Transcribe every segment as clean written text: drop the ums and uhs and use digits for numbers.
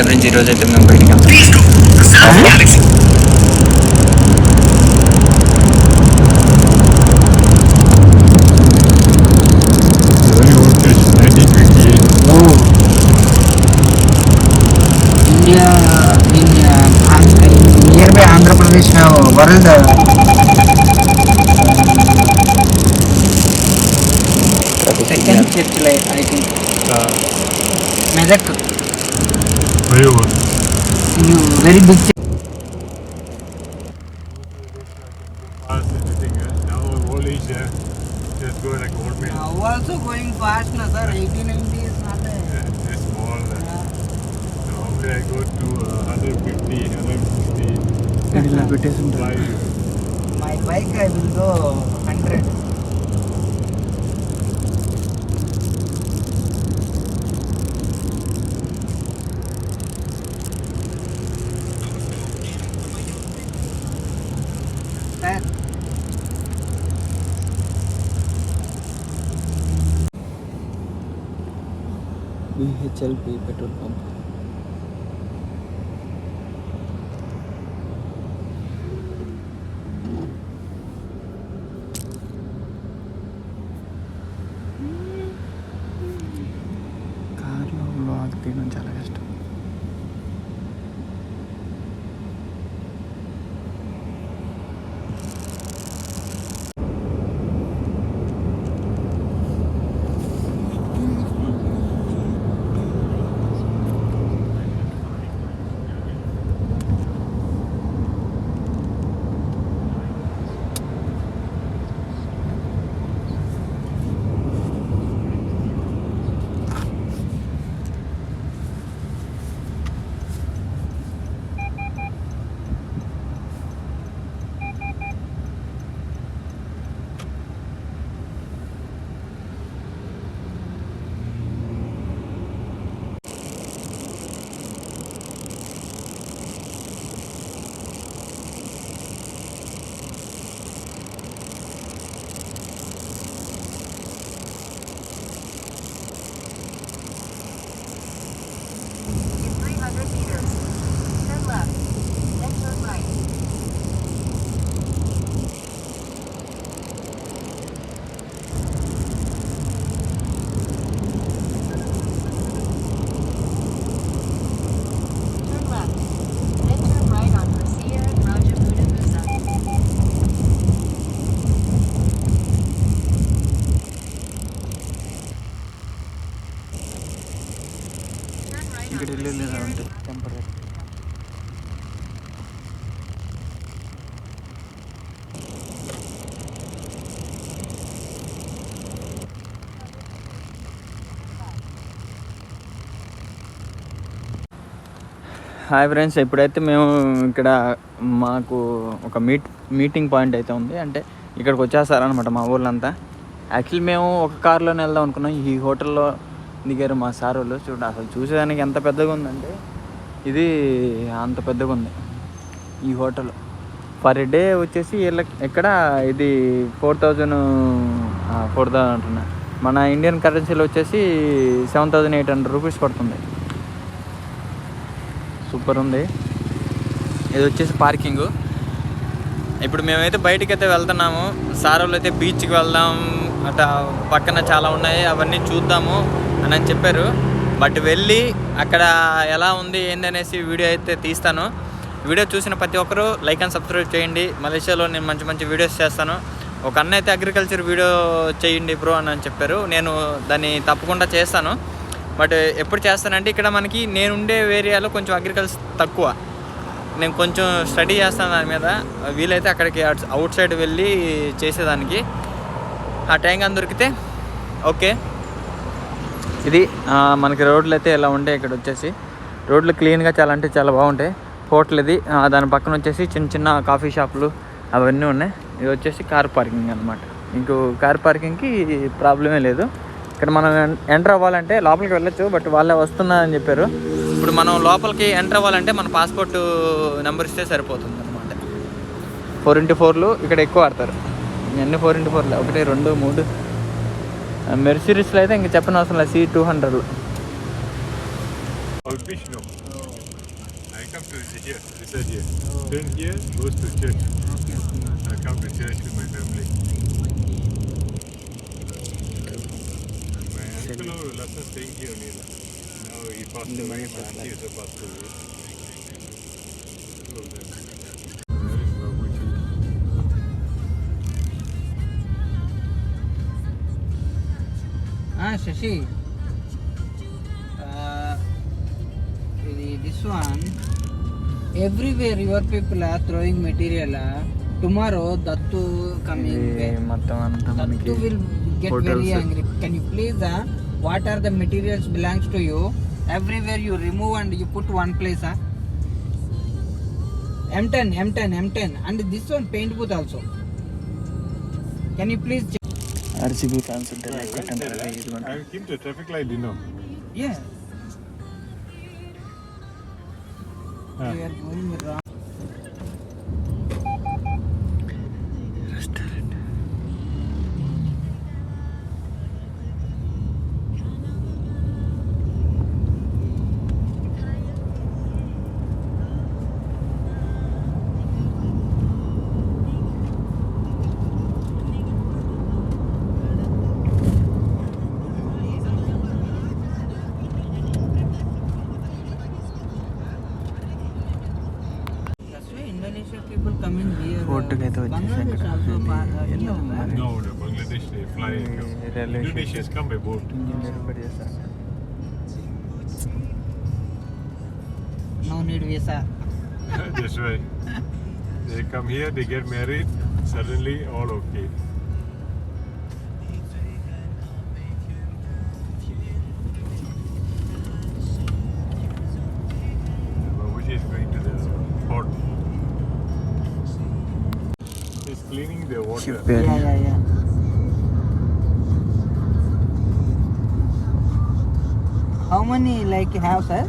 Hi friends, ఈరోజు అయితే మేము బయటికి వెళ్తాం. India in nearby Andhra Pradesh now world second church like I think Medak very big church. Now also going fast na sir, 80-90 is not a small. Normally I go to 150, 160. My bike I will go 100. Sir. BHLP petrol pump. కార్లో blog తీయడం చాలా కష్టం. ఇక్కడ వెళ్ళేలా ఉంటుంది temporary. Hi friends, ఇప్పుడైతే మేము ఇక్కడ మాకు ఒక మీటింగ్ పాయింట్ అయితే ఉంది. అంటే ఇక్కడికి వచ్చేస్తారనమాట మా ఊళ్ళంతా. యాక్చువల్లీ మేము ఒక కార్లోనే వెళ్దాం అనుకున్నాం. ఈ హోటల్లో దిగారు మా సార్ వాళ్ళు. చూడండి, అసలు చూసేదానికి ఎంత పెద్దగా ఉందంటే ఇది అంత పెద్దగా ఉంది ఈ హోటల్. పర్ డే వచ్చేసి ఇక్కడ ఇది 4,000 అంటున్నా. మన ఇండియన్ కరెన్సీలో వచ్చేసి 7,800 రూపీస్ పడుతుంది. సూపర్ ఉంది. ఇది వచ్చేసి పార్కింగు. ఇప్పుడు మేమైతే బయటికి అయితే వెళ్తున్నాము. సార్ వాళ్ళు అయితే బీచ్కి వెళ్దాం, అట్లా పక్కన చాలా ఉన్నాయి అవన్నీ చూద్దాము అని చెప్పారు. బట్ వెళ్ళి అక్కడ ఎలా ఉంది ఏందనేసి వీడియో అయితే తీస్తాను. వీడియో చూసిన ప్రతి ఒక్కరూ లైక్ అండ్ సబ్స్క్రైబ్ చేయండి. మలేషియాలో నేను మంచి మంచి వీడియోస్ చేస్తాను. ఒక అన్న అయితే అగ్రికల్చర్ వీడియో చేయండి బ్రో అని చెప్పారు. నేను దాన్ని తప్పకుండా చేస్తాను. బట్ ఎప్పుడు చేస్తానంటే ఇక్కడ మనకి నేను ఉండే ఏరియాలో కొంచెం అగ్రికల్చర్ తక్కువ. నేను కొంచెం స్టడీ చేస్తాను దాని మీద. వీలైతే అక్కడికి అవుట్ సైడ్ వెళ్ళి చేసేదానికి ఆ టైం కానీ దొరికితే ఓకే. ఇది మనకి రోడ్లు అయితే ఇలా ఉంటాయి. ఇక్కడ వచ్చేసి రోడ్లు క్లీన్గా చాలా అంటే చాలా బాగుంటాయి. హోటల్ ఇది. దాని పక్కన వచ్చేసి చిన్న చిన్న కాఫీ షాపులు అవన్నీ ఉన్నాయి. ఇది వచ్చేసి కార్ పార్కింగ్ అనమాట. మీకు కార్ పార్కింగ్కి ప్రాబ్లమే లేదు. ఇక్కడ మనం ఎంటర్ అవ్వాలంటే లోపలికి వెళ్ళొచ్చు, బట్ వాళ్ళే వస్తున్నారని చెప్పారు. ఇప్పుడు మనం లోపలికి ఎంటర్ అవ్వాలంటే మన పాస్పోర్ట్ నెంబర్ ఇస్తే సరిపోతుంది అనమాట. 4x4లు ఇక్కడ ఎక్కువ ఆడతారు. అన్ని 4x4లు, 1, 2, 3. మెర్సిడీస్లో అయితే ఇంక చెప్పనవసరం లేదు. C200 Fish, no. I come to here, research here. Then here goes to church. Okay, okay. I come to church with my family. My uncle last time staying here only. Now he passed away. My auntie also passed away. So then, where is Babuji? Shashi. This one. Everywhere your people are throwing material. Tomorrow Dattu coming. మొత్తం అంతా మనకి Dattu will get hotels. very angry. Can you please what are the materials belongs to you? Everywhere you remove and you put one place. M10 and this one paint booth also. Can you please check? RCB fans ఉంటే like కొట్టండి ఇది I will keep the traffic light, you know. Yeah. Ah. We are going wrong. Restaurant That's why Indonesian people coming here. Fort కి అయితే వచ్చేసాం Bangladesh ఇక్కడ. also ఇది ఎన్నో మరి. No, the Bangladesh they fly. railway Indonesians come by boat. Engineer పడి చేస్తారు No need visa. That's right. They come here, they get married, suddenly all okay. Babuji is going to the port. He's cleaning the water. Ship. Yeah. How many like you have, sir?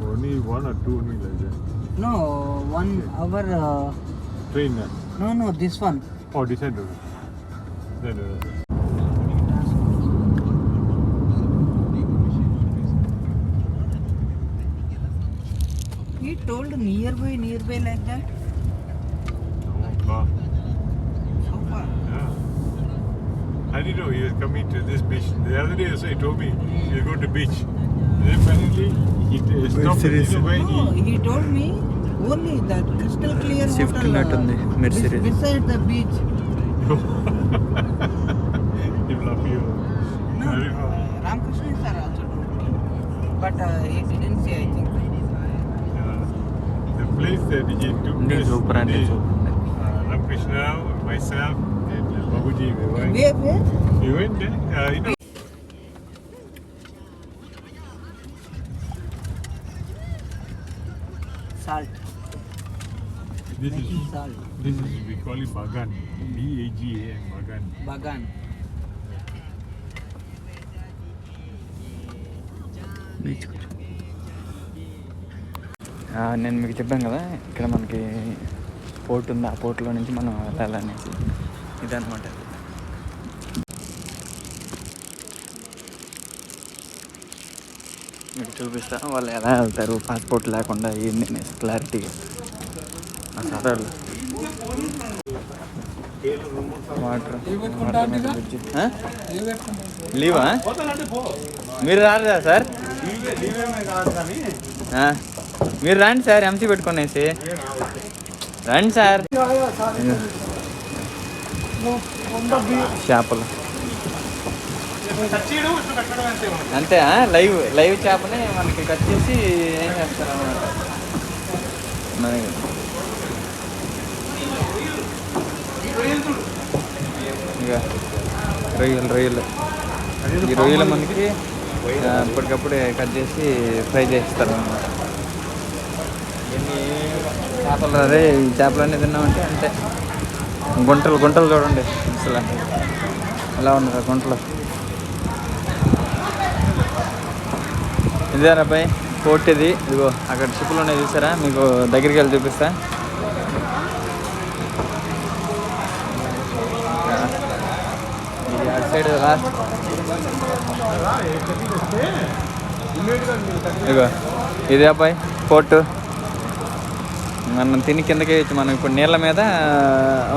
Only one or two only like that. No, 1 hour. Train. No, this one. Oh, this side. Then, He told nearby like that. oh, far. So far. Yeah. I didn't know he was coming to this beach. The other day also he told me he'll go to beach. Then finally he stopped. You know where No, he told me only that crystal clear Shift hotel. ఉన్నట్టుంది, Mercedes. Beside the beach. he will love you. No, Very far. Ramakrishna sir also told me. But he didn't say, I think. Yeah. The place that he took ఇది us, super అంటే the, super Ramakrishna, myself, and Babuji, we went. Where? We went there. You know. Salt. This Making is salt. we call it Bagan. Bagan. Bagan. Bagan. Beach నేను మీకు చెప్పాను కదా ఇక్కడ మనకి port ఉంది ఆ పోర్ట్లో నుంచి మనం వెళ్ళాలనేసి ఇదన్నమాట మీకు చూపిస్తా వాళ్ళు ఎలా వెళ్తారు పాస్పోర్ట్ లేకుండా ఏంది అనేసి క్లారిటీగా సరళ వాటర్ లీవా మీరు రారా సార్ మీరు రండి సార్ ఎంసీ పెట్టుకునేసి రండి సార్ చేపలు అంతే లైవ్ చేపని మనకి కట్ చేసి ఏం చేస్తారు అన్నమాట ఇక రొయ్యలు ఈ రొయ్యలు మనకి ఇప్పటికప్పుడే కట్ చేసి ఫ్రై చేస్తారు అన్నమాట చేపలు అదే ఈ చేపలన్నీ తిన్నామంటే అంతే గుంటలు చూడండి అసలు ఎలా ఉన్నారు గుంటలు ఇదేనా అబ్బాయి పోర్ట్ ఇది ఇదిగో అక్కడ షిప్లు ఉన్నాయి చూసారా మీకు దగ్గరికి వెళ్ళి చూపిస్తా అటు సైడ్ లాస్ట్ ఇదిగో ఇదే అబ్బాయి పోర్టు. మనం తిని కిందకి వేయచ్చు. మనం ఇప్పుడు నీళ్ళ మీద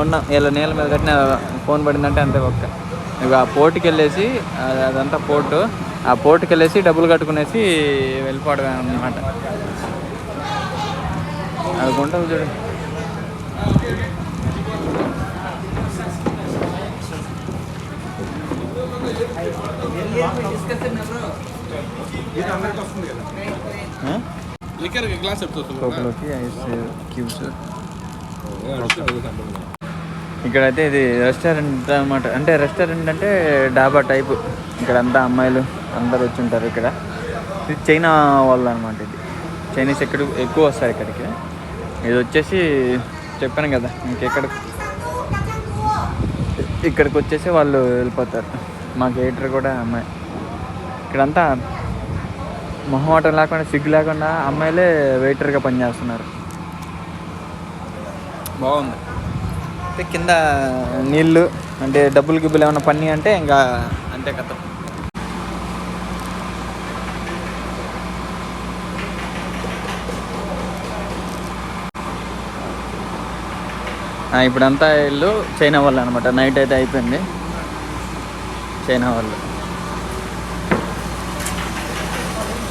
ఉన్నాం. నీళ్ళ మీద కట్టిన ఫోన్ పడిందంటే అంతే ఒక్క. ఇక ఆ పోర్టుకి వెళ్ళేసి అదంతా పోర్టు. ఆ పోర్టుకి వెళ్ళేసి డబ్బులు కట్టుకునేసి వెళ్ళిపోవడం అన్నమాట. అనుకుంటావు చూడు. కోక్లోకి ఐస్ క్యూబ్స్. ఇక్కడైతే ఇది రెస్టారెంట్ అన్నమాట. అంటే రెస్టారెంట్ అంటే డాబా టైపు. ఇక్కడంతా అమ్మాయిలు అందరు వచ్చి ఉంటారు. ఇక్కడ ఇది చైనా వాళ్ళు అనమాట. ఇది చైనీస్ ఎక్కువ వస్తారు ఇక్కడికి. ఇది వచ్చేసి చెప్పాను కదా, ఇక్కడికి వచ్చేసి వాళ్ళు వెళ్ళిపోతారు. మా గేటర్ కూడా అమ్మాయి. ఇక్కడంతా మొహమాటం లేకుండా, సిగ్గు లేకుండా అమ్మాయిలే వెయిటర్గా పనిచేస్తున్నారు. బాగుంది. అంటే కింద నీళ్ళు అంటే డబ్బులు గిబ్బులు ఏమైనా పని అంటే ఇంకా అంతే కథ. ఇప్పుడంతా ఇల్లు చైనా వాళ్ళు అనమాట. నైట్ అయితే అయిపోయింది. చైనా వాళ్ళు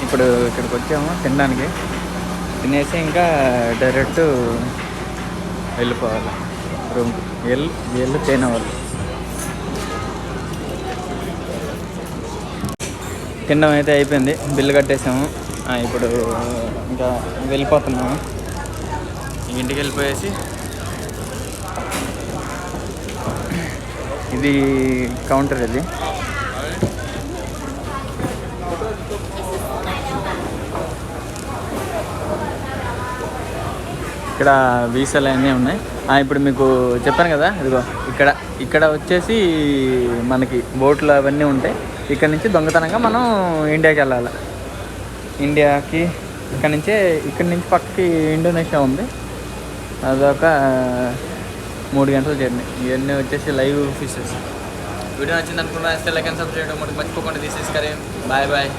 ఇప్పుడు ఇక్కడికి వచ్చాము తినడానికి. తినేసి ఇంకా డైరెక్ట్ వెళ్ళిపోవాలి రూమ్కి. వీళ్ళు చైనా వాళ్ళు. తినడం అయితే అయిపోయింది. బిల్లు కట్టేసాము. ఇప్పుడు ఇంకా వెళ్ళిపోతున్నాము. ఇంటికి వెళ్ళిపోయేసి ఇది కౌంటర్. ఇది ఇక్కడ వీసాలు అన్నీ ఉన్నాయి. ఇప్పుడు మీకు చెప్పాను కదా, ఇదిగో ఇక్కడ వచ్చేసి మనకి బోట్లు అవన్నీ ఉంటాయి. ఇక్కడ నుంచి దొంగతనంగా మనం ఇండియాకి వెళ్ళాలి. ఇండియాకి ఇక్కడి నుంచి పక్కకి ఇండోనేషియా ఉంది. అదొక 3 గంటల జర్నీ. ఇవన్నీ వచ్చేసి లైవ్ ఫిషెస్. వీడియో నచ్చింది అనుకున్నా. లైక్ అండ్ సబ్స్క్రైబ్ చేయడం మర్చిపోకుండా. This is Karim. Bye bye.